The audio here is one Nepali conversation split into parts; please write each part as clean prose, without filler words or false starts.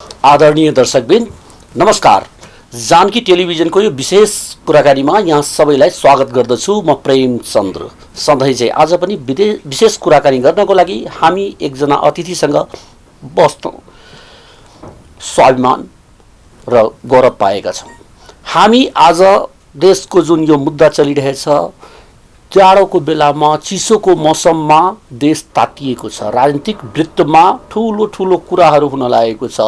आदरणीय दर्शकबिन नमस्कार। जानकी टेलिभिजनको यो विशेष कुराकानीमा यहाँ सबैलाई स्वागत गर्दछु। म प्रेमचन्द्र। सधैँ चाहिँ आज पनि विशेष कुराकानी गर्नको लागि हामी एकजना अतिथिसँग बस्न स्वाभिमान र गौरव पाएका छौँ। हामी आज देशको जुन यो मुद्दा चलिरहेछ, जाडोको बेलामा चिसोको मौसममा देश तातिएको छ, राजनीतिक वृत्तमा ठुलो ठुलो कुराहरू हुन लागेको छ।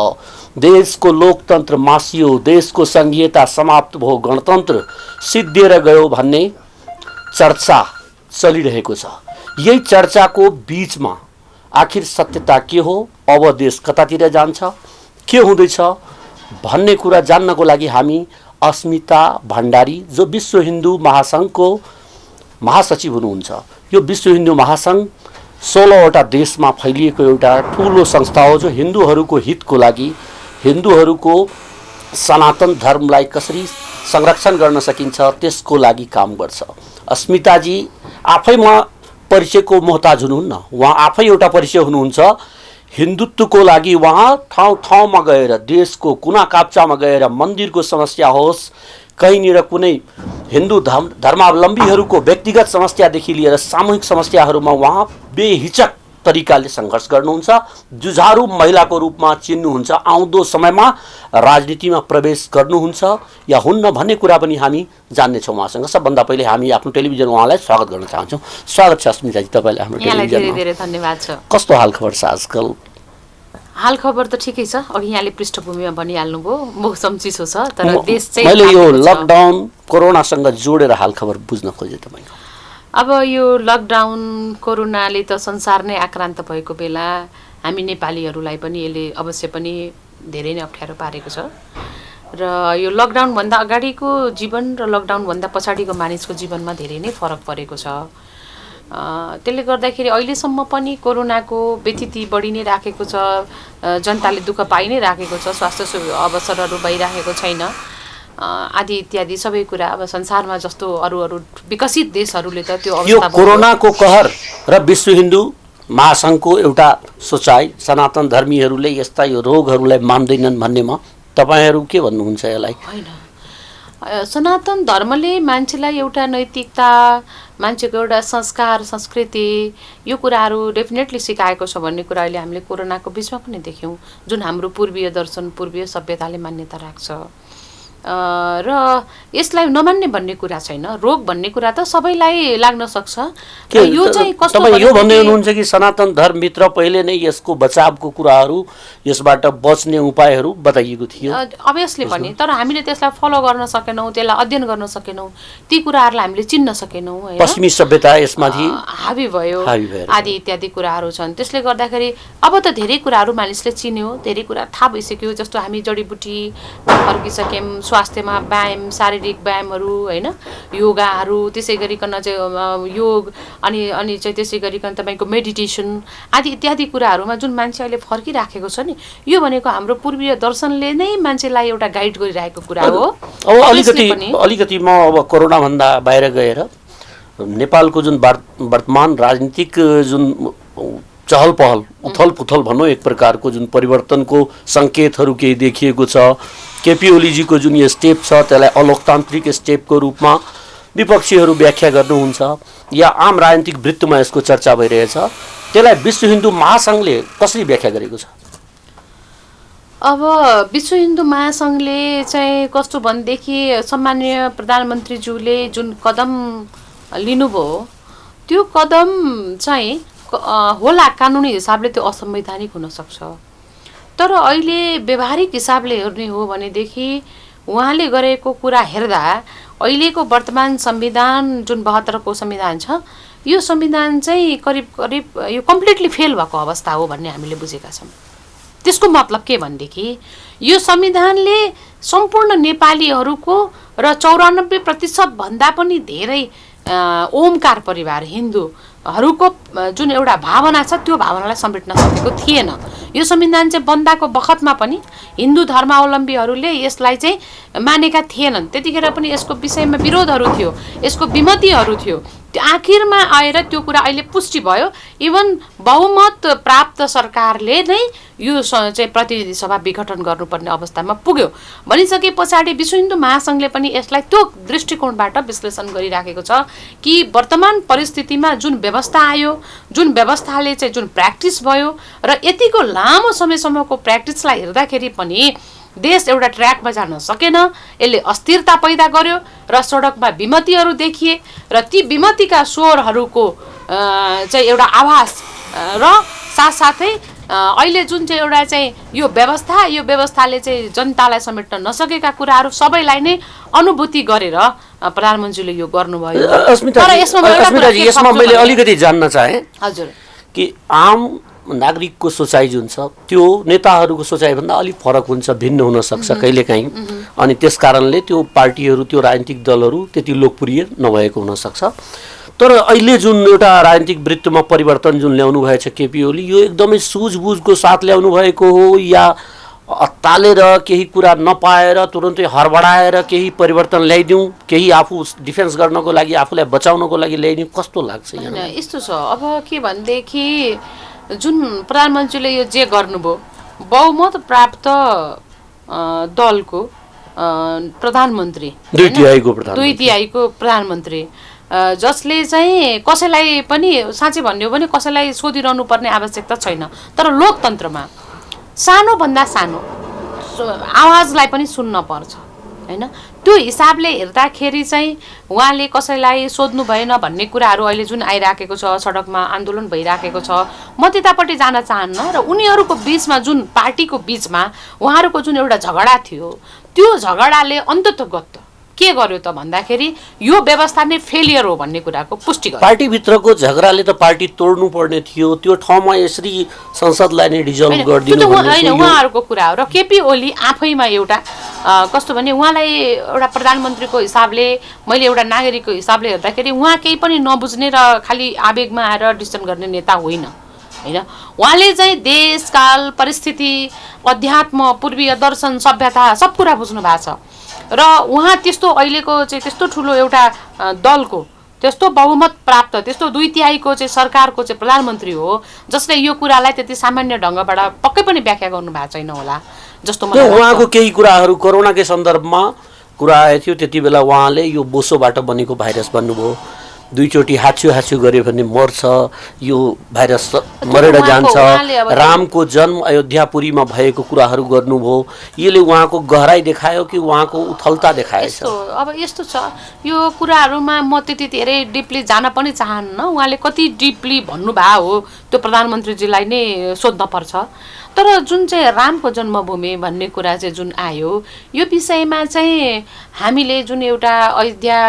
देशको लोकतन्त्र मासियो, देशको संघीयता समाप्त भयो, गणतन्त्र सिद्धिएर गयो भन्ने चर्चा चलिरहेको छ। यही चर्चाको बीचमा आखिर सत्यता के हो, अब देश कतातिर जान्छ, के हुँदैछ भन्ने कुरा जान्नको लागि हामी अस्मिता भण्डारी, जो विश्व हिन्दू महासङ्घको महासचिव हुनुहुन्छ। यो विश्व हिन्दू महासङ्घ 16वटा देशमा फैलिएको एउटा ठुलो संस्था हो, जो हिन्दूहरूको हितको लागि, हिन्दूहरूको सनातन धर्मलाई कसरी संरक्षण गर्न सकिन्छ त्यसको लागि काम गर्छ। अस्मिताजी आफैमा परिचयको मोहताज हुनुहुन्न, उहाँ आफै एउटा परिचय हुनुहुन्छ। हिन्दुत्वको लागि उहाँ ठाउँ ठाउँमा गएर, देशको कुना काप्चामा गएर, मन्दिरको समस्या होस्, कहीँनिर कुनै हिन्दू धर्मावलम्बीहरूको व्यक्तिगत समस्यादेखि लिएर सामूहिक समस्याहरूमा उहाँ बेहिचक तरिकाले सङ्घर्ष गर्नुहुन्छ। जुझारु महिलाको रूपमा चिन्नुहुन्छ। आउँदो समयमा राजनीतिमा प्रवेश गर्नुहुन्छ या हुन्न भन्ने कुरा पनि हामी जान्नेछौँ उहाँसँग। सबभन्दा पहिले हामी आफ्नो टेलिभिजन उहाँलाई स्वागत गर्न चाहन्छौँ। स्वागत छ अस्मिताजी तपाईँलाई हाम्रो टेलिभिजनमा। धेरै धन्यवाद छ। कस्तो हाल खबर छ आजकल? हाल खबर त ठिकै छ। अघि यहाँले पृष्ठभूमिमा भनिहाल्नुभयो, मौसम चिसो छ, तर देश चाहिँ मैले यो लकडाउन कोरोनासँग जोडेर हाल खबर बुझ्न खोजेँ तपाईँको। अब यो लकडाउन कोरोनाले त संसार नै आक्रान्त भएको बेला हामी नेपालीहरूलाई पनि यसले अवश्य पनि धेरै नै अप्ठ्यारो पारेको छ। र यो लकडाउनभन्दा अगाडिको जीवन र लकडाउनभन्दा पछाडिको मानिसको जीवनमा धेरै नै फरक परेको छ। त्यसले गर्दाखेरि अहिलेसम्म पनि कोरोनाको व्यथिति बढी नै राखेको छ। जनताले दुःख पाइ नै राखेको छ। स्वास्थ्य अवसरहरू भइराखेको छैन आदि इत्यादि सबै कुरा। अब संसारमा जस्तो अरू विकसित देशहरूले त त्यो यो कोरोनाको कहर र विश्व हिन्दू महासङ्घको एउटा सोचाइ, सनातन धर्मीहरूले यस्ता यो रोगहरूलाई मान्दैनन् भन्नेमा तपाईँहरू के भन्नुहुन्छ यसलाई? होइन, सनातन धर्मले मान्छेलाई एउटा नैतिकता, मान्छेको एउटा संस्कार, संस्कृति, यो कुराहरू डेफिनेटली सिकाएको छ भन्ने कुरा अहिले हामीले कोरोनाको बिचमा पनि देख्यौँ। जुन हाम्रो पूर्वीय दर्शन, पूर्वीय सभ्यताले मान्यता राख्छ। र यसलाई नमान्ने भन्ने कुरा छैन। रोग भन्ने कुरा त सबैलाई लाग्न सक्छ। यो चाहिँ कस्तो तपाईँ यो भन्दै हुनुहुन्छ कि सनातन धर्मभित्र पहिले नै यसको बचावको कुराहरू, यसबाट बच्ने उपायहरू बताइएको थियो? अभियसली पनि, तर हामीले त्यसलाई फलो गर्न सकेनौँ, त्यसलाई अध्ययन गर्न सकेनौँ, ती कुराहरूलाई हामीले चिन्न सकेनौँ। पश्चिमी सभ्यता यसमाथि हावी भयो आदि इत्यादि कुराहरू छन्। त्यसले गर्दाखेरि अब त धेरै कुराहरू मानिसले चिन्यो, धेरै कुरा थाहा भइसक्यो। जस्तो हामी जडीबुटी फर्किसक्यौँ, स्वास्थ्यमा व्यायाम, शारीरिक व्यायामहरू, होइन, योगाहरू, त्यसै गरिकन चाहिँ योग अनि चाहिँ त्यसै गरिकन तपाईँको मेडिटेसन आदि इत्यादि कुराहरूमा जुन मान्छे अहिले फर्किराखेको छ नि, यो भनेको हाम्रो पूर्वीय दर्शनले नै मान्छेलाई एउटा गाइड गरिरहेको कुरा हो। अब अलिकति म अब कोरोनाभन्दा बाहिर गएर नेपालको जुन वर्तमान राजनीतिक जुन चहल पहल, उथल पुथल भनौँ, एक प्रकारको जुन परिवर्तनको सङ्केतहरू केही देखिएको छ। केपी ओलीजीको जुन यो स्टेप छ त्यसलाई अलोकतान्त्रिक स्टेपको रूपमा विपक्षीहरू व्याख्या गर्नुहुन्छ या आम राजनीतिक वृत्तमा यसको चर्चा भइरहेछ। त्यसलाई विश्व हिन्दू महासङ्घले कसरी व्याख्या गरेको छ? अब विश्व हिन्दू महासङ्घले चाहिँ कस्तो भनेदेखि सम्माननीय प्रधानमन्त्रीज्यूले जुन कदम लिनुभयो, त्यो कदम चाहिँ होला कानुनी हिसाबले त्यो असंवैधानिक हुनसक्छ, तर अहिले व्यवहारिक हिसाबले हेर्ने हो भनेदेखि उहाँले गरेको कुरा हेर्दा अहिलेको वर्तमान संविधान जुन 72को संविधान छ, यो संविधान चाहिँ करिब करिब यो कम्प्लिटली फेल भएको अवस्था हो भन्ने हामीले बुझेका छौँ। त्यसको मतलब के भनेदेखि यो संविधानले सम्पूर्ण नेपालीहरूको र 94% भन्दा पनि धेरै ओमकार परिवार हिन्दूहरूको जुन एउटा भावना छ, त्यो भावनालाई समेट्न सकेको थिएन। यो संविधान चाहिँ बन्दाको बखतमा पनि हिन्दू धर्मावलम्बीहरूले यसलाई चाहिँ मानेका थिएनन्। त्यतिखेर पनि यसको विषयमा विरोधहरू थियो, यसको विमतिहरू थियो, त्यो आखिरमा आएर त्यो कुरा अहिले पुष्टि भयो। इभन बहुमत प्राप्त सरकारले नै यो चाहिँ प्रतिनिधि सभा विघटन गर्नुपर्ने अवस्थामा पुग्यो भनिसके पछाडि विश्व हिन्दू महासङ्घले पनि यसलाई त्यो दृष्टिकोणबाट विश्लेषण गरिराखेको छ कि वर्तमान परिस्थितिमा जुन व्यवस्था आयो, जुन व्यवस्थाले चाहिँ जुन प्र्याक्टिस भयो र यतिको लामो समयसम्मको प्र्याक्टिसलाई हेर्दाखेरि पनि देश एउटा ट्र्याकमा जान सकेन। यसले अस्थिरता पैदा गर्यो र सडकमा विमतिहरू देखिए र ती विमतिका स्वरहरूको चाहिँ एउटा आवाज र साथसाथै अहिले जुन चाहिँ एउटा चाहिँ यो व्यवस्थाले चाहिँ जनतालाई समेट्न नसकेका कुराहरू सबैलाई नै अनुभूति गरेर प्रधानमन्त्रीले यो गर्नुभयो। यसमा मैले अलिकति जान्न चाहे हजुर कि आम नागरिकको सोचाइ जुन छ त्यो नेताहरूको सोचाइभन्दा अलिक फरक हुन्छ, भिन्न हुन सक्छ कहिलेकाहीँ, अनि त्यस कारणले त्यो पार्टीहरू त्यो राजनीतिक दलहरू त्यति लोकप्रिय नभएको हुन सक्छ। तर अहिले जुन एउटा राजनीतिक वृत्तमा परिवर्तन जुन ल्याउनु भएछ केपी ओली, यो एकदमै सुझबुझको साथ ल्याउनु भएको हो या अत्तालेर केही कुरा नपाएर तुरन्तै हडबडाएर केही परिवर्तन ल्याइदिउँ, केही आफू डिफेन्स गर्नको लागि आफूलाई बचाउनको लागि ल्याइदिउँ, कस्तो लाग्छ? यस्तो छ अब के भनेदेखि जुन प्रधानमन्त्रीले यो जे गर्नुभयो, बहुमत प्राप्त दलको प्रधानमन्त्री, दुई तिहाईको प्रधानमन्त्री, जसले चाहिँ कसैलाई पनि साँच्चै भन्यो भने कसैलाई सोधिरहनु पर्ने आवश्यकता छैन। तर लोकतन्त्रमा सानोभन्दा सानो आवाजलाई पनि सुन्न पर्छ हैन। त्यो हिसाबले हेर्दाखेरि चाहिँ उहाँले कसैलाई सोध्नु भएन भन्ने कुराहरू अहिले जुन आइराखेको छ, सडकमा आन्दोलन भइराखेको छ, म त्यतापट्टि जान चाहन्न। र उनीहरूको बिचमा जुन पार्टीको बिचमा उहाँहरूको जुन एउटा झगडा थियो, त्यो झगडाले अन्ततगत के गर्यो त भन्दाखेरि यो व्यवस्था नै फेलियर हो भन्ने कुराको पुष्टि गर्यो। पार्टीभित्रको झगडाले त पार्टी तोड्नु पर्ने थियो, त्यो ठाउँमा यसरी संसदलाई नै डिजल्भ गरिदिनु होइन, उहाँहरूको कुरा हो। र केपी ओली आफैमा एउटा कस्तो भने उहाँलाई एउटा प्रधानमन्त्रीको हिसाबले, मैले एउटा नागरिकको हिसाबले हेर्दाखेरि उहाँ केही पनि नबुझ्ने र खालि आवेगमा आएर डिसिसन गर्ने नेता होइन हैन। उहाँले चाहिँ देशकाल परिस्थिति, अध्यात्म, पूर्वीय दर्शन, सभ्यता सब कुरा बुझ्नु भएको छ र उहाँ त्यस्तो अहिलेको चाहिँ त्यस्तो ठुलो एउटा दलको त्यस्तो बहुमत प्राप्त त्यस्तो दुई तिहाईको चाहिँ सरकारको चाहिँ प्रधानमन्त्री हो जसले यो कुरालाई त्यति सामान्य ढङ्गबाट पक्कै पनि व्याख्या गर्नु भएको छैन होला जस्तो मलाई लाग्छ। उहाँको केही कुराहरू कोरोनाकै सन्दर्भमा कुरा आएको थियो, त्यति बेला उहाँले यो बोसोबाट बनेको भाइरस भन्नुभयो, दुईचोटि हाच्छु गर्यो भने मर्छ, यो भाइरस मरेर जान्छ, रामको जन्म अयोध्यापुरीमा भएको कुराहरू गर्नुभयो। यसले उहाँको गहराई देखायो कि उहाँको उथलता देखाएछ? अब यस्तो छ, यो कुराहरूमा म त्यति धेरै डिपली जान पनि चाहन्न। उहाँले कति डिपली भन्नुभएको हो त्यो प्रधानमन्त्रीजीलाई नै सोध्न पर्छ। तर जुन चाहिँ रामको जन्मभूमि भन्ने कुरा चाहिँ जुन आयो, यो विषयमा चाहिँ हामीले जुन एउटा अयोध्या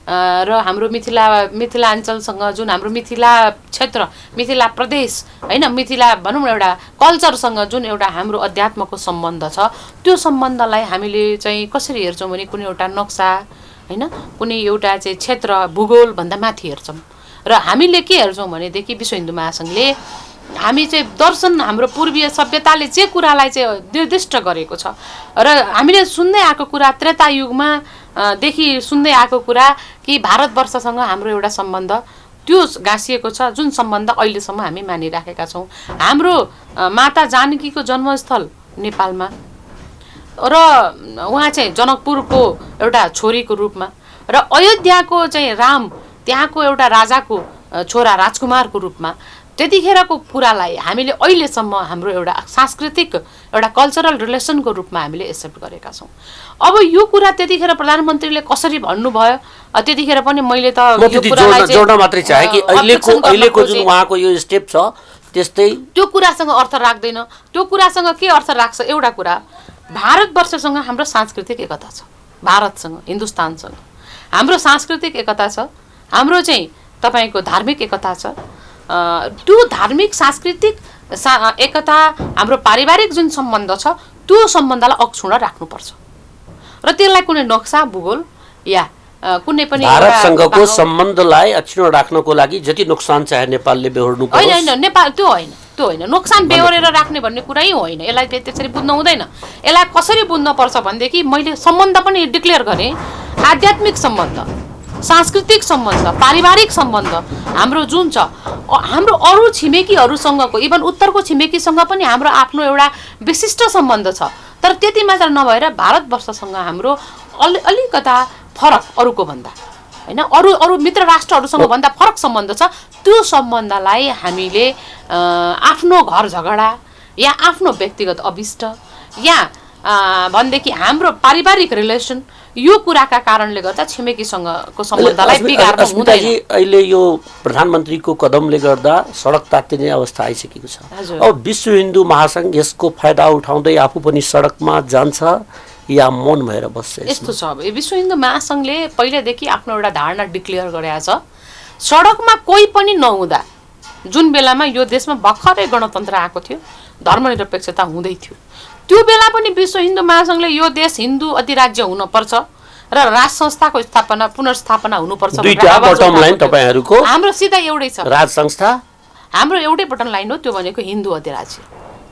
र हाम्रो मिथिलाञ्चलसँग जुन हाम्रो मिथिला क्षेत्र, मिथिला प्रदेश हैन, मिथिला भनौँ न एउटा कल्चरसँग जुन एउटा हाम्रो अध्यात्मको सम्बन्ध छ, त्यो सम्बन्धलाई हामीले चाहिँ कसरी हेर्छौँ भने कुनै एउटा नक्सा हैन, कुनै एउटा चाहिँ क्षेत्र भूगोल भन्दा माथि हेर्छौँ। र हामीले के हेर्छौँ भनेदेखि विश्व हिन्दू महासङ्घले हामी चाहिँ दर्शन, हाम्रो पूर्वीय सभ्यताले जे कुरालाई चाहिँ निर्दिष्ट गरेको छ र हामीले सुन्दै आएको कुरा, त्रेता युगमा देखि सुन्दै आएको कुरा कि भारतवर्षसँग हाम्रो एउटा सम्बन्ध त्यो गाँसिएको छ, जुन सम्बन्ध अहिलेसम्म हामी मानिराखेका छौँ। हाम्रो माता जानकीको जन्मस्थल नेपालमा र उहाँ चाहिँ जनकपुरको एउटा छोरीको रूपमा र अयोध्याको चाहिँ राम त्यहाँको एउटा राजाको छोरा राजकुमारको रूपमा, त्यतिखेरको कुरालाई हामीले अहिलेसम्म हाम्रो एउटा सांस्कृतिक एउटा कल्चरल रिलेसनको रूपमा हामीले एक्सेप्ट गरेका छौँ। अब यो कुरा त्यतिखेर प्रधानमन्त्रीले कसरी भन्नुभयो, त्यतिखेर पनि मैले त यो कुरालाई जोड्न मात्रै चाहे कि अहिलेको जुन उहाँको यो स्टेप छ त्यस्तै त्यो कुरासँग अर्थ राख्दैन। त्यो कुरासँग के अर्थ राख्छ? एउटा कुरा, भारतवर्षसँग हाम्रो सांस्कृतिक एकता छ, भारतसँग हिन्दुस्तानसँग हाम्रो सांस्कृतिक एकता छ, हाम्रो चाहिँ तपाईँको धार्मिक एकता छ। त्यो धार्मिक सांस्कृतिक एकता, हाम्रो पारिवारिक जुन सम्बन्ध छ, त्यो सम्बन्धलाई अक्षुण्ण राख्नुपर्छ र त्यसलाई कुनै नक्सा, भूगोल या कुनै पनि भारतसँगको सम्बन्धलाई अक्षुण्ण राख्नको लागि जति नोक्सान चाहे नेपालले बेहोर्नु पर्छ। होइन, नेपाल त्यो होइन, नोक्सान बेहोरेर राख्ने भन्ने कुरै होइन। यसलाई त्यसरी बुझ्नु हुँदैन। यसलाई कसरी बुझ्नुपर्छ भनेदेखि मैले सम्बन्ध पनि डिक्लेयर गरेँ, आध्यात्मिक सम्बन्ध सांस्कृतिक सम्बन्ध, पारिवारिक सम्बन्ध हाम्रो जुन छ, हाम्रो अरू छिमेकीहरूसँगको, इभन उत्तरको छिमेकीसँग पनि हाम्रो आफ्नो एउटा विशिष्ट सम्बन्ध छ। तर त्यति मात्र नभएर भारतवर्षसँग हाम्रो अलिकता फरक अरूको भन्दा, होइन, अरू मित्र राष्ट्रहरूसँग भन्दा फरक सम्बन्ध छ। त्यो सम्बन्धलाई हामीले आफ्नो घर झगडा या आफ्नो व्यक्तिगत अभिष्ट या भनेदेखि हाम्रो पारिवारिक रिलेसन, यो कुराका कारणले गर्दा छिमेकीसँगको सम्बन्धलाई बिगार्नु हुँदैन। अहिले यो प्रधानमन्त्रीको कदमले गर्दा सडक तात्तिने अवस्था आइसकेको छ। अब विश्व हिन्दू महासङ्घ यसको फाइदा उठाउँदै आफू पनि सडकमा जान्छ या मौन भएर बस्छ? यस्तो छ, अब विश्व हिन्दू महासङ्घले पहिलेदेखि आफ्नो एउटा धारणा डिक्लेयर गरेको छ। सडकमा कोही पनि नहुँदा, जुन बेलामा यो देशमा भर्खरै गणतन्त्र आएको थियो, धर्मनिरपेक्षता हुँदै थियो, त्यो बेला पनि विश्व हिन्दू महासङ्घले यो देश हिन्दू अधिराज्य हुनुपर्छ र राज संस्थाको स्थापना पुनर्स्थापना हुनुपर्छ। हाम्रो सिधा एउटै छ, राज संस्था हाम्रो एउटै बटन लाइन हो, त्यो भनेको हिन्दू अधिराज्य।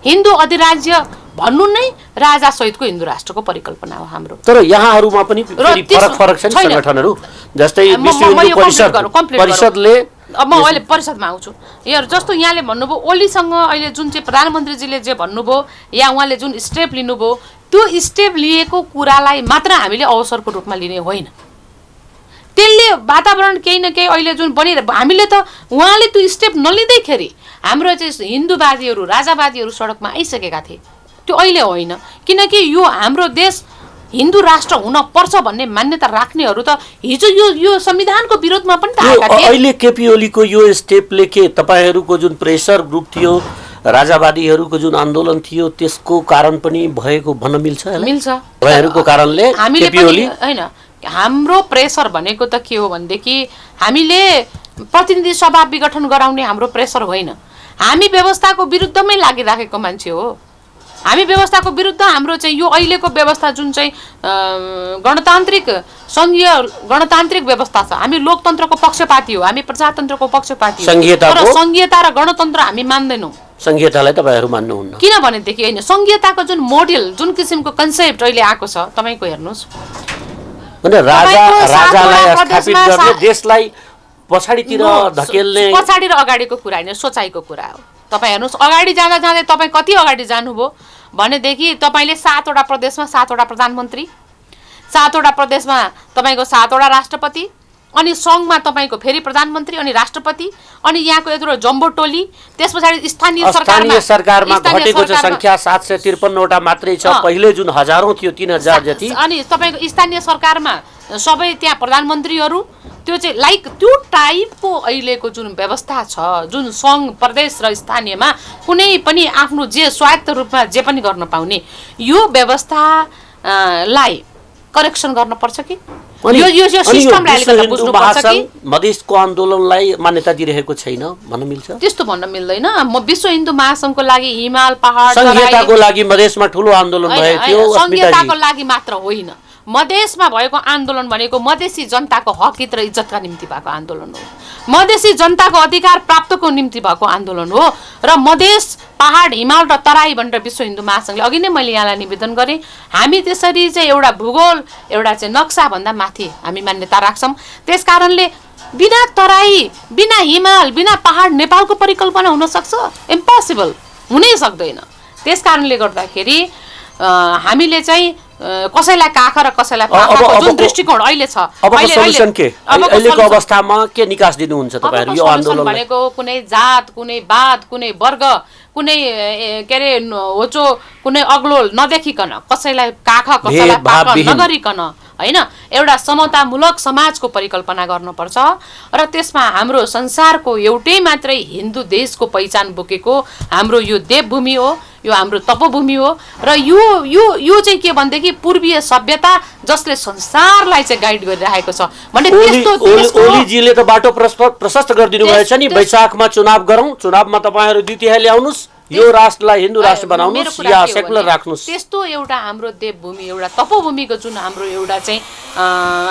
हिन्दू अधिराज्य भन्नु नै राजा सहितको हिन्दू राष्ट्रको परिकल्पना हो हाम्रो। तर यहाँहरूमा पनि फरक छ नि संगठनहरू, जस्तै विश्व हिन्दू परिषदले। अब म अहिले परिषदमा आउँछु। यहाँ जस्तो यहाँले भन्नुभयो ओलीसँग अहिले जुन चाहिँ प्रधानमन्त्रीजीले जे भन्नुभयो या उहाँले जुन स्टेप लिनुभयो, त्यो स्टेप लिएको कुरालाई मात्र हामीले अवसरको रूपमा लिने होइन। त्यसले वातावरण केही न केही अहिले जुन बनिरहेको, हामीले त उहाँले त्यो स्टेप नलिँदैखेरि हाम्रो चाहिँ हिन्दूवादीहरू, राजावादीहरू सडकमा आइसकेका थिए। त्यो अहिले होइन, किनकि यो हाम्रो देश हिन्दू राष्ट्र हुन पर्छ भन्ने मान्यता राख्नेहरू त हिजो यो संविधानको विरोधमा पनि त आएका थिए। अहिले केपी ओलीको यो स्टेपले के तपाईहरूको जुन प्रेसर ग्रुप थियो, राजावादीहरूको जुन आन्दोलन थियो, त्यसको कारण पनि भएको भन्न मिल्छ? मिल्छ, तपाईँहरूको कारणले केपी ओली होइन। हाम्रो प्रेसर भनेको त के हो भनेदेखि हामीले प्रतिनिधि सभा विघटन गराउने हाम्रो प्रेसर होइन। हामी व्यवस्थाको विरुद्धमै लागिराखेको मान्छे हो। हामी व्यवस्थाको विरुद्ध हाम्रो चाहिँ यो अहिलेको व्यवस्था जुन चाहिँ गणतान्त्रिक सङ्घीय गणतान्त्रिक व्यवस्था छ, हामी लोकतन्त्रको पक्षपाती हो, हामी प्रजातन्त्रको पक्षपाती हो। तर संघीयता र गणतन्त्र हामी मान्दैनौँ। संघीयतालाई तपाईँहरू मान्नुहुन्न? किनभनेदेखि होइन, संघीयताको जुन मोडेल, जुन किसिमको कन्सेप्ट अहिले आएको छ, तपाईँको हेर्नुहोस्, राजालाई स्थापित गर्ने, देशलाई पछाडितिर धकेल्ने, पछाडि र अगाडिको कुरा होइन, सोचाइको कुरा हो। तपाईँ हेर्नुहोस्, अगाडि जाँदा जाँदै तपाईँ कति अगाडि जानुभयो भनेदेखि तपाईँले 7 वटा प्रदेशमा 7 वटा प्रधानमन्त्री, 7 वटा प्रदेशमा तपाईँको 7 वटा राष्ट्रपति, अनि सङ्घमा तपाईँको फेरि प्रधानमन्त्री अनि राष्ट्रपति, अनि यहाँको यत्रो जम्बो टोली, त्यस पछाडि स्थानीय सरकारमा घटेको छ सङ्ख्या 753 वटा मात्रै छ। पहिले जुन हजारौं थियो 3000 जति। अनि तपाईँको स्थानीय सरकारमा सबै त्यहाँ प्रधानमन्त्रीहरू, त्यो चाहिँ लाइक त्यो टाइपको अहिलेको जुन व्यवस्था छ, जुन सङ्घ प्रदेश र स्थानीयमा कुनै पनि आफ्नो जे स्वायत्त रूपमा जे पनि गर्न पाउने, यो व्यवस्थालाई करेक्सन गर्नुपर्छ कि यो सिस्टमलाई अलिकति बुझ्नुपर्छ कि मधेसको आन्दोलनलाई मान्यता दिइरहेको छैन भन्न मिल्छ? त्यस्तो भन्न मिल्दैन। म विश्व हिन्दू महासङ्घको लागि हिमाल पहाड संहिताको लागि मधेसमा ठुलो आन्दोलन भएको थियो। संहिताको लागि मात्र होइन, मधेसमा भएको आन्दोलन भनेको मधेसी जनताको हक हित र इज्जतका निम्ति भएको आन्दोलन हो, मधेसी जनताको अधिकार प्राप्तको निम्ति भएको आन्दोलन हो। र मधेस पहाड हिमाल र तराई भनेर विश्व हिन्दू महासङ्घले अघि नै मैले यहाँलाई निवेदन गरेँ, हामी त्यसरी चाहिँ एउटा भूगोल, एउटा चाहिँ नक्साभन्दा माथि हामी मान्यता राख्छौँ। त्यस कारणले बिना तराई, बिना हिमाल, बिना पहाड नेपालको परिकल्पना हुन सक्छ? इम्पोसिबल, हुनै सक्दैन। त्यस कारणले गर्दाखेरि हामीले चाहिँ कसैलाई काख र कसैलाई पाखाको जुन दृष्टिकोण अहिले छ, अहिलेको अवस्थामा के निकास दिनुहुन्छ तपाईँहरू यो आन्दोलन भनेको? कुनै जात, कुनै वाद, कुनै वर्ग, कुनै के अरे होचो, कुनै अग्लो नदेखिकन, कसैलाई काख कसैलाई पाख नगरिकन, होइन, एउटा समतामूलक समाजको परिकल्पना गर्नुपर्छ। र त्यसमा हाम्रो संसारको एउटै मात्रै हिन्दू देशको पहिचान बोकेको हाम्रो यो देवभूमि हो, यो हाम्रो तपोभूमि हो। र यो चाहिँ के भनेदेखि पूर्वीय सभ्यता जसले संसारलाई चाहिँ गाइड गरिरहेको छ भने ओलीजीले त बाटो प्रशस्त गरिदिनु भएछ नि। वैशाखमा चुनाव गरौँ, चुनावमा तपाईँहरू द्वितीय ल्याउनुहोस्, यो राष्ट्रलाई हिन्दू राष्ट्र बनाउनुहोस् या सेकुलर राख्नुहोस्। त्यस्तो एउटा हाम्रो देवभूमि, एउटा तपोभूमिको जुन हाम्रो एउटा चाहिँ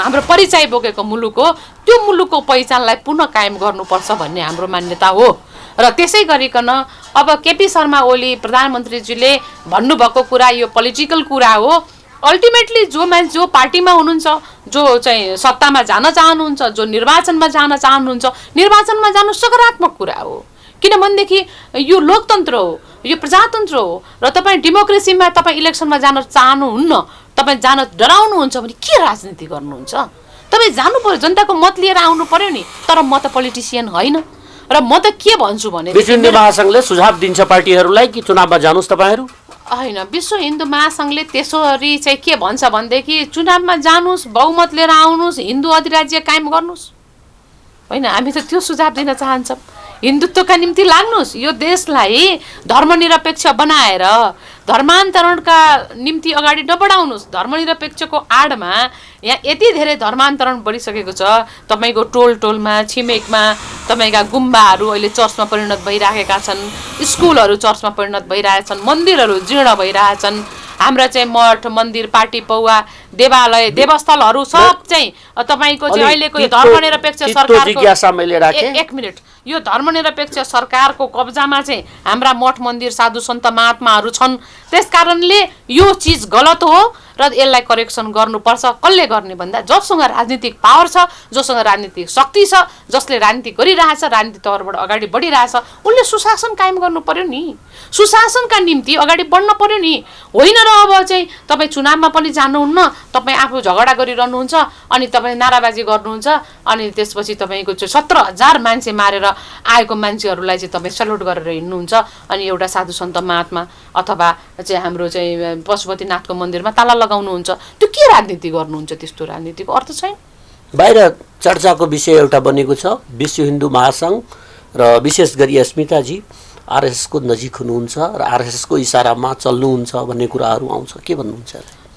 हाम्रो परिचय बोकेको मुलुक हो, त्यो मुलुकको पहिचानलाई पुनः कायम गर्नुपर्छ भन्ने हाम्रो मान्यता हो। र त्यसै गरिकन अब केपी शर्मा ओली प्रधानमन्त्रीजीले भन्नुभएको कुरा यो पोलिटिकल कुरा हो, अल्टिमेटली जो पार्टीमा हुनुहुन्छ, जो चाहिँ सत्तामा जान चाहनुहुन्छ, जो निर्वाचनमा जान चाहनुहुन्छ, निर्वाचनमा जानु सकारात्मक कुरा हो। किनभनेदेखि यो लोकतन्त्र हो, यो प्रजातन्त्र हो र तपाईँ डेमोक्रेसीमा तपाईँ इलेक्सनमा जान चाहनुहुन्न, तपाईँ जान डराउनुहुन्छ भने के राजनीति गर्नुहुन्छ? तपाईँ जानु पर्यो, जनताको मत लिएर आउनु पर्यो नि। तर म त पोलिटिसियन होइन र म त के भन्छु भने विश्व हिन्दू महासङ्घले सुझाव दिन्छ पार्टीहरूलाई कि चुनावमा जानुस् तपाईँहरू? होइन, विश्व हिन्दू महासङ्घले त्यसरी चाहिँ के भन्छ भनेदेखि चुनावमा जानुस्, बहुमत लिएर आउनुहोस्, हिन्दू अधिराज्य कायम गर्नुहोस्। होइन, हामी त त्यो सुझाव दिन चाहन्छौँ। हिन्दुत्वका निम्ति लाग्नुहोस्, यो देशलाई धर्मनिरपेक्ष बनाएर धर्मान्तरणका निम्ति अगाडि नबढाउनुहोस्। धर्मनिरपेक्षको आडमा यहाँ यति धेरै धर्मान्तरण बढिसकेको छ। तपाईँको टोलमा, छिमेकमा तपाईँका गुम्बाहरू अहिले चर्चमा परिणत भइराखेका छन्, स्कुलहरू चर्चमा परिणत भइरहेछन्, मन्दिरहरू जीर्ण भइरहेछन्। हाम्रा चाहिँ मठ मन्दिर, पार्टी पौवा, देवालय, देवस्थलहरू सब चाहिँ तपाईँको चाहिँ अहिलेको यो धर्मनिरपेक्ष सरकारको एक मिनट, यो धर्मनिरपेक्ष सरकारको कब्जामा चाहिँ हाम्रा मठ मन्दिर, साधु सन्त महात्माहरू छन्। त्यस कारणले यो चिज गलत हो र यसलाई करेक्सन गर्नुपर्छ। कसले गर्ने भन्दा जससँग राजनीतिक पावर छ, जससँग राजनीतिक शक्ति छ, जसले राजनीति गरिरहेछ, राजनीति तौरबाट अगाडि बढिरहेछ, उनले सुशासन कायम गर्नु पर्यो नि। सुशासनका निम्ति अगाडि बढ्न पर्यो नि। होइन र अब चाहिँ तपाईँ चुनावमा पनि जानुहुन्न, तपाईँ आफू झगडा गरिरहनुहुन्छ, अनि तपाईँ नाराबाजी गर्नुहुन्छ, अनि त्यसपछि तपाईँको चाहिँ 17,000 मान्छे मारेर आएको मान्छेहरूलाई चाहिँ तपाईँ सल्युट गरेर हिँड्नुहुन्छ, अनि एउटा साधु सन्त महात्मा अथवा चाहिँ हाम्रो चाहिँ पशुपतिनाथको मन्दिरमा ताला लगाउनुहुन्छ। त्यो के राजनीति गर्नुहुन्छ? त्यस्तो राजनीतिको अर्थ छैन। बाहिर चर्चाको विषय एउटा बनेको छ, विश्व हिन्दू महासङ्घ र विशेष गरी अस्मिताजी आरएसएसको नजिक हुनुहुन्छ र आरएसएसको इसारामा चल्नुहुन्छ भन्ने कुराहरू आउँछ। के भन्नुहुन्छ?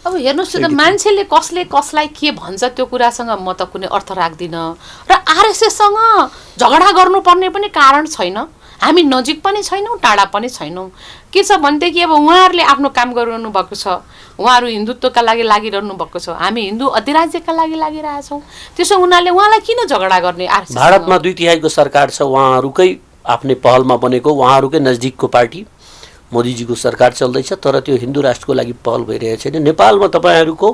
अब हेर्नुहोस् त, मान्छेले कसले कसलाई के भन्छ त्यो कुरासँग म त कुनै अर्थ राख्दिनँ र आरएसएससँग झगडा गर्नुपर्ने पनि कारण छैन। हामी नजिक पनि छैनौँ, टाढा पनि छैनौँ। के छ भनेदेखि अब उहाँहरूले आफ्नो काम गरिरहनु भएको छ, उहाँहरू हिन्दुत्वका लागि लागिरहनु भएको छ, हामी हिन्दू अधिराज्यका लागि लागिरहेछौँ। त्यसो उनीहरूले उहाँलाई किन झगडा गर्ने? भारतमा 2/3 सरकार छ, उहाँहरूकै आफ्नै पहलमा बनेको, उहाँहरूकै नजिकको पार्टी मोदीजीको सरकार चल्दैछ, तर त्यो हिन्दू राष्ट्रको लागि पहल भइरहेको छैन। नेपालमा तपाईँहरूको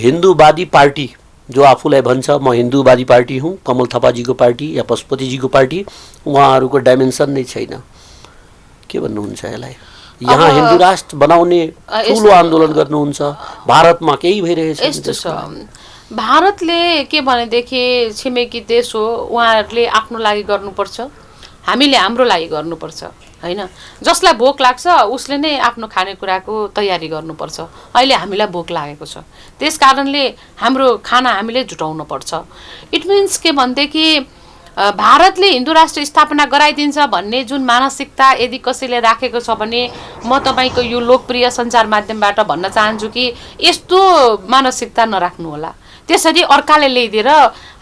हिन्दूवादी पार्टी जो आफूलाई भन्छ म हिन्दूवादी पार्टी हुँ, कमल थापाजीको पार्टी या पशुपतिजीको पार्टी, उहाँहरूको डाइमेन्सन नै छैन। के भन्नुहुन्छ यसलाई? यहाँ हिन्दू राष्ट्र बनाउने ठुलो आन्दोलन गर्नुहुन्छ, भारतमा केही भइरहेछ? यस्तो छ, भारतले के भनेदेखि छिमेकी देश हो, उहाँहरूले आफ्नो लागि गर्नुपर्छ, हामीले हाम्रो लागि गर्नुपर्छ। होइन, जसलाई भोक लाग्छ उसले नै आफ्नो खानेकुराको तयारी गर्नुपर्छ। अहिले हामीलाई भोक लागेको छ, त्यस कारणले हाम्रो खाना हामीले जुटाउनु पर्छ। इट मिन्स के भनेदेखि भारतले हिन्दू राष्ट्र स्थापना गराइदिन्छ भन्ने जुन मानसिकता यदि कसैले राखेको छ भने म तपाईँको यो लोकप्रिय सञ्चार माध्यमबाट भन्न चाहन्छु कि यस्तो मानसिकता नराख्नु होला। त्यसरी अर्काले ल्याइदिएर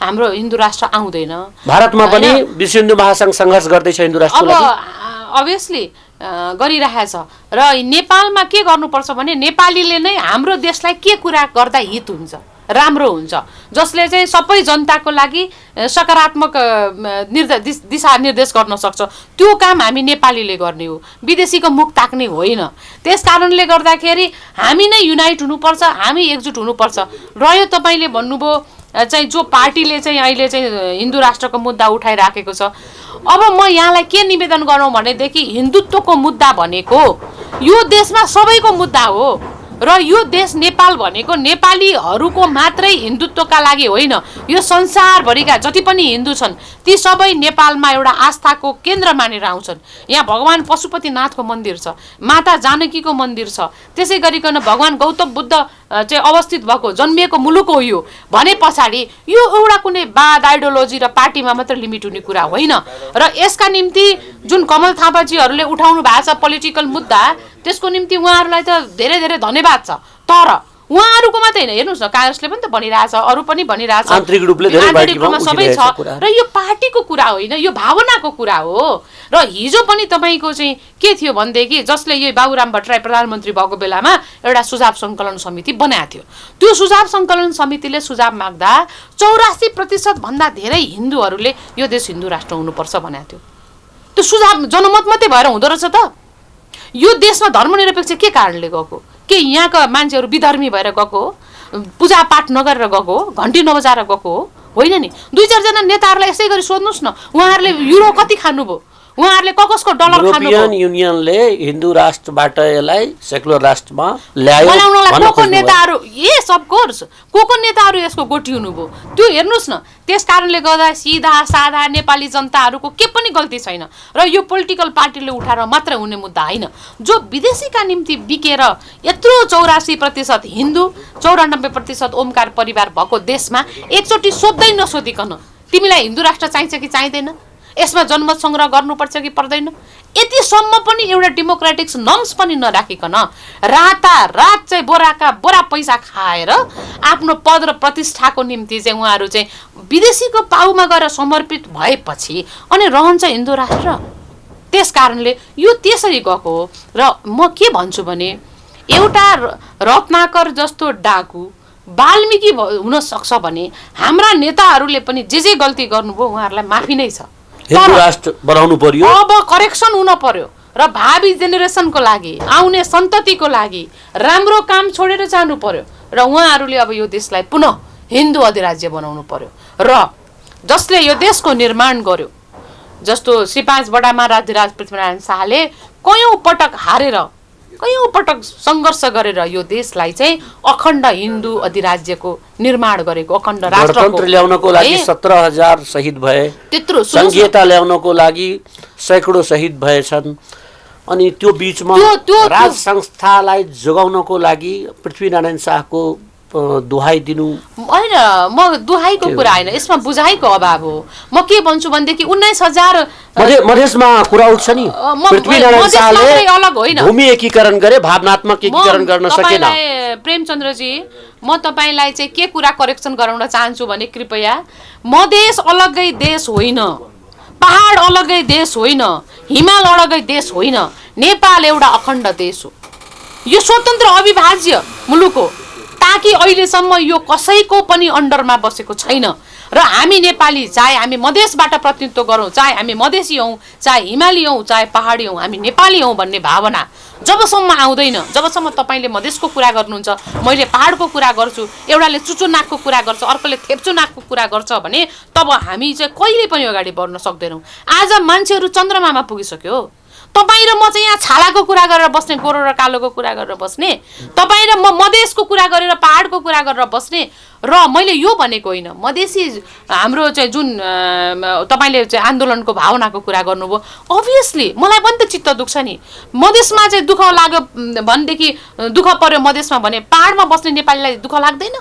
हाम्रो हिन्दू राष्ट्र आउँदैन। भारतमा पनि विश्व हिन्दू महासङ्घ सङ्घर्ष गर्दैछ हिन्दू राष्ट्रको लागि, अभियसली गरिरहेछ। र नेपालमा के गर्नुपर्छ भने नेपालीले नै हाम्रो देशलाई के कुरा गर्दा हित हुन्छ, राम्रो हुन्छ, जसले चाहिँ सबै जनताको लागि सकारात्मक दिशा निर्देश गर्न सक्छ, त्यो काम हामी नेपालीले गर्ने हो, विदेशीको मुख ताक्ने होइन। त्यस कारणले गर्दाखेरि हामी नै युनाइट हुनुपर्छ, हामी एकजुट हुनुपर्छ। रह्यो तपाईँले भन्नुभयो चाहिँ जो पार्टीले चाहिँ अहिले चाहिँ हिन्दू राष्ट्रको मुद्दा उठाइराखेको छ, अब म यहाँलाई के निवेदन गरौँ भनेदेखि हिन्दुत्वको मुद्दा भनेको यो देशमा सबैको मुद्दा हो र यो देश नेपाल भनेको नेपालीहरूको मात्रै हिन्दुत्वका लागि होइन, यो संसारभरिका जति पनि हिन्दू छन् ती सबै नेपालमा एउटा आस्थाको केन्द्र मानेर आउँछन्। यहाँ भगवान् पशुपतिनाथको मन्दिर छ, माता जानकीको मन्दिर छ, त्यसै गरिकन भगवान् गौतम बुद्ध चाहिँ अवस्थित भएको जन्मिएको मुलुक हो यो भने पछाडि यो एउटा कुनै वाद आइडियोलोजी र पार्टीमा मात्र लिमिट हुने कुरा होइन। र यसका निम्ति जुन कमल थापाजीहरूले उठाउनु भएको छ पोलिटिकल मुद्दा, त्यसको निम्ति उहाँहरूलाई त धेरै धेरै धन्यवाद छ। तर उहाँहरूको मात्रै होइन, हेर्नुहोस् न, काङ्ग्रेसले पनि त भनिरहेछ, अरू पनि भनिरहेछ, आन्तरिक रूपमा सबै छ। र यो पार्टीको कुरा होइन, यो भावनाको कुरा हो। र हिजो पनि तपाईँको चाहिँ के थियो भनेदेखि जसले यो बाबुराम भट्टराई प्रधानमन्त्री भएको बेलामा एउटा सुझाव सङ्कलन समिति बनाएको थियो, त्यो सुझाव सङ्कलन समितिले सुझाव माग्दा 84% भन्दा धेरै हिन्दूहरूले यो देश हिन्दू राष्ट्र हुनुपर्छ भनेको थियो। त्यो सुझाव जनमत मात्रै भएर हुँदो रहेछ त? यो देशमा धर्मनिरपेक्ष के कारणले गएको, के यहाँका मान्छेहरू विधर्मी भएर गएको हो, पूजापाठ नगरेर गएको हो, घन्टी नबजाएर गएको हो? होइन नि। 2-4 जना नेताहरूलाई यसै गरी सोध्नुहोस् न, उहाँहरूले युरो कति खानुभयो, उहाँहरूले कसको डलर खानुभयो? युरोपियन युनियनले हिन्दू राष्ट्रबाट यसलाई सेकुलर राष्ट्रमा ल्यायो बनाउनलाई भन्न को खोज्नुभयो। नेताहरू, यस अफ कोर्स को नेताहरू यसको गोटी हुनुभयो, त्यो हेर्नुहोस् न। त्यस कारणले गर्दा सिधा साधा नेपाली जनताहरूको के पनि गल्ती छैन र यो पोलिटिकल पार्टीले उठाएर मात्र हुने मुद्दा होइन। जो विदेशीका निम्ति बिकेर यत्रो 84% हिन्दू 94% ओमकार परिवार भएको देशमा एकचोटि सोध्दै नसोधिकन तिमीलाई हिन्दू राष्ट्र चाहिन्छ कि चाहिँदैन, यसमा जनमत सङ्ग्रह गर्नुपर्छ कि पर्दैन, यतिसम्म पनि एउटा डेमोक्रेटिक नर्म्स पनि नराखिकन रातारात चाहिँ बोराका बोरा पैसा खाएर आफ्नो पद र प्रतिष्ठाको निम्ति चाहिँ उहाँहरू चाहिँ विदेशीको पाउमा गएर समर्पित भएपछि अनि रहन्छ हिन्दू राष्ट्र। त्यस कारणले यो त्यसरी गएको हो। र म के भन्छु भने एउटा रत्नाकर जस्तो डाकु वाल्मीकि हुन सक्छ भने हाम्रा नेताहरूले पनि जे गल्ती गर्नुभयो उहाँहरूलाई माफी नै छ। हिन्दू राष्ट्र बनाउनु पर्यो, अब करेक्सन हुन पर्यो र भावी जेनेरेसनको लागि, आउने सन्ततिको लागि राम्रो काम छोडेर जानु पर्यो र उहाँहरूले अब यो देशलाई पुनः हिन्दू अधिराज्य बनाउनु पर्यो। र जसले यो देशको निर्माण गर्यो, जस्तो श्री 5 बडा महाराज पृथ्वीनारायण शाहले कयौं पटक हारेर कयौं पटक सङ्घर्ष गरेर यो देशलाई चाहिँ अखण्ड हिन्दू अधिराज्यको निर्माण गरेको, अखण्ड राष्ट्रको गणतन्त्र ल्याउनको लागि 17,000 शहीद भए, त्यत्रो संघीयता ल्याउनको लागि सैकडौं शहीद भएछन्। अनि त्यो बीचमा राज संस्थालाई जोगाउनको लागि पृथ्वीनारायण शाहको दुहाई दिनु होइन, म दुहाईको कुरा होइन, यसमा बुझाइको अभाव हो। म के भन्छु भनेदेखि 19,000 मधेसमा कुरा उठ्छ नि, पृथ्वीनारायण शाहले अलग होइन, भूमि एकीकरण गरे, भावनात्मक एकीकरण गर्न सकेन। प्रेमचन्द्रजी, म तपाईँलाई चाहिँ के कुरा करेक्सन गराउन चाहन्छु भने कृपया मधेस अलग्गै देश होइन, पहाड अलग्गै देश होइन, हिमाल अलग्गै देश होइन, नेपाल एउटा अखण्ड देश हो। यो स्वतन्त्र अविभाज्य मुलुक हो, ताकि अहिलेसम्म यो कसैको पनि अन्डरमा बसेको छैन। र हामी नेपाली, चाहे हामी मधेसबाट प्रतिनिधित्व गरौँ, चाहे हामी मधेसी हौँ, चाहे हिमाली हौँ, चाहे पहाडी हौँ, हामी नेपाली हौँ भन्ने भावना जबसम्म आउँदैन, जबसम्म तपाईँले मधेसको कुरा गर्नुहुन्छ, मैले पहाडको कुरा गर्छु, एउटाले चुचो नाकको कुरा गर्छ, अर्कोले थेप्चो नाकको कुरा गर्छ भने तब हामी चाहिँ कहिले पनि अगाडि बढ्न सक्दैनौँ। आज मान्छेहरू चन्द्रमामा पुगिसक्यो। तपाईँ र म चाहिँ यहाँ छालाको कुरा गरेर बस्ने, गोरो र कालोको कुरा गरेर बस्ने, तपाईँ र म मधेसको कुरा गरेर पहाडको कुरा गरेर बस्ने। र मैले यो भनेको होइन, मधेसी हाम्रो चाहिँ जुन तपाईँले चाहिँ आन्दोलनको भावनाको कुरा गर्नुभयो, अभियसली मलाई पनि त चित्त दुख्छ नि। मधेसमा चाहिँ दुःख लाग्यो भनेदेखि, दुःख पर्यो मधेसमा भने पहाडमा बस्ने नेपालीलाई दुःख लाग्दैन?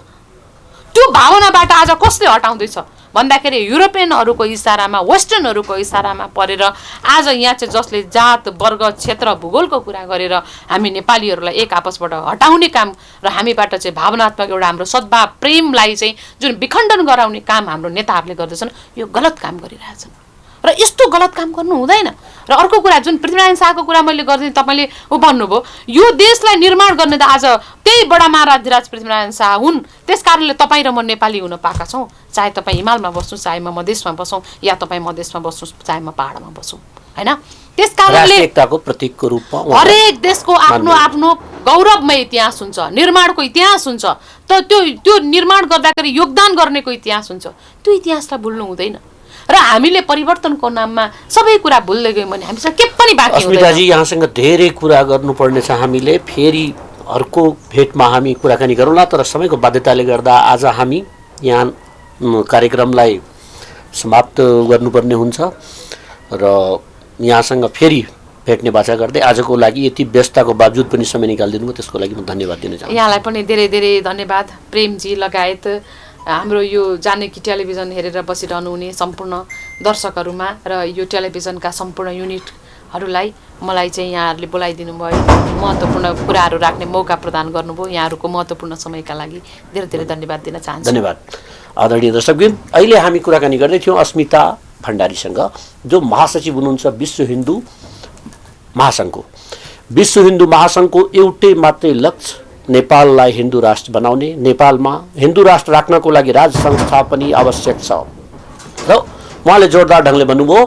त्यो भावनाबाट आज कसले हटाउँदैछ भन्दाखेरि युरोपियनहरूको इसारामा, वेस्टर्नहरूको इसारामा परेर आज यहाँ चाहिँ जसले जात वर्ग क्षेत्र भूगोलको कुरा गरेर हामी नेपालीहरूलाई एक आपसबाट हटाउने काम र हामीबाट चाहिँ भावनात्मक एउटा हाम्रो सद्भाव प्रेमलाई चाहिँ जुन विखण्डन गराउने काम हाम्रो नेताहरूले गर्दछन्, यो गलत काम गरिरहेछन् र यस्तो गलत काम गर्नु हुँदैन। र अर्को कुरा, जुन पृथ्वीनारायण शाहको कुरा मैले गर्दै तपाईँले भन्नुभयो, यो देशलाई निर्माण गर्ने त आज त्यही बडा महाराज पृथ्वीनारायण शाह हुन्। त्यस कारणले तपाईँ र म नेपाली हुन पाएका छौँ, चाहे तपाईँ हिमालमा बस्नुहोस्, चाहे म मधेसमा बसौँ, या तपाईँ मधेसमा बस्नुहोस्, चाहे म पहाडमा बसौँ, होइन? त्यस कारणले एकताको प्रतीकको रूपमा हरेक देशको आफ्नो आफ्नो गौरवमय इतिहास हुन्छ, निर्माणको इतिहास हुन्छ, त त्यो निर्माण गर्दाखेरि योगदान गर्नेको इतिहास हुन्छ। त्यो इतिहासलाई भुल्नु हुँदैन र हामीले परिवर्तनको नाममा सबै कुरा भुल्दै गयौँ भने हामीसँग के पनि बाँकी हुँदैन। अस्मिताजी, यहाँसँग धेरै कुरा गर्नुपर्ने छ, हामीले फेरि अर्को भेटमा हामी कुराकानी गरौँला, तर समयको बाध्यताले गर्दा आज हामी यहाँ कार्यक्रमलाई समाप्त गर्नुपर्ने हुन्छ र यहाँसँग फेरि भेट्ने बाचा गर्दै आजको लागि यति व्यस्तताको बावजुद पनि समय निकालिदिनु भयो, त्यसको लागि म धन्यवाद दिन चाहन्छु। यहाँलाई पनि धेरै धेरै धन्यवाद। प्रेमजी लगायत हाम्रो यो जानकी टेलिभिजन हेरेर बसिरहनु हुने सम्पूर्ण दर्शकहरूमा र यो टेलिभिजनका सम्पूर्ण युनिटहरूलाई मलाई चाहिँ यहाँहरूले बोलाइदिनु भयो, महत्त्वपूर्ण कुराहरू राख्ने मौका प्रदान गर्नुभयो। यहाँहरूको महत्त्वपूर्ण समयका लागि धेरै धेरै धन्यवाद दिन चाहन्छु। धन्यवाद। आदरणीय दर्शकवृन्द, अहिले हामी कुराकानी गर्दै थियौँ अस्मिता भण्डारीसँग, जो महासचिव हुनुहुन्छ विश्व हिन्दू महासङ्घको। विश्व हिन्दू महासङ्घको एउटै मात्रै लक्ष्य नेपाललाई हिन्दू राष्ट्र बनाउने, नेपालमा हिन्दू राष्ट्र राख्नको लागि राज संस्था पनि आवश्यक छ। र उहाँले जोरदार ढङ्गले भन्नुभयो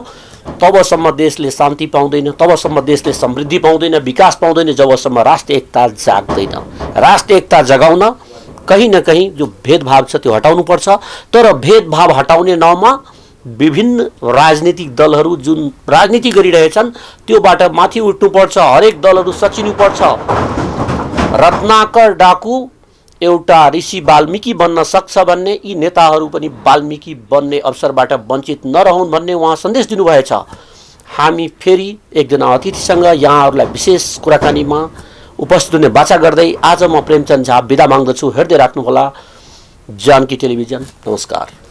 तबसम्म देशले शान्ति पाउँदैन, तबसम्म देशले समृद्धि पाउँदैन, विकास पाउँदैन जबसम्म राष्ट्रिय एकता जाग्दैन। राष्ट्रिय एकता जगाउन कहीँ न कहीँ जो भेदभाव छ त्यो हटाउनुपर्छ। तर भेदभाव हटाउने नाउँमा विभिन्न राजनीतिक दलहरू जुन राजनीति गरिरहेछन् त्योबाट माथि उठ्नुपर्छ। हरेक दलहरू सचिनुपर्छ। रत्नाकर डाकु एउटा ऋषि वाल्मीकि बन्न सक्छ भन्ने, यी नेताहरू पनि वाल्मीकि बन्ने अवसरबाट वञ्चित नरहुन् भन्ने उहाँ सन्देश दिनुभएछ। हामी फेरि एकजना अतिथिसँग यहाँहरूलाई विशेष कुराकानीमा उपस्थित हुने बाचा गर्दै आज म प्रेमचन्द झा बिदा माग्दछु। हेर्दै राख्नुहोला जानकी टेलिभिजन। नमस्कार।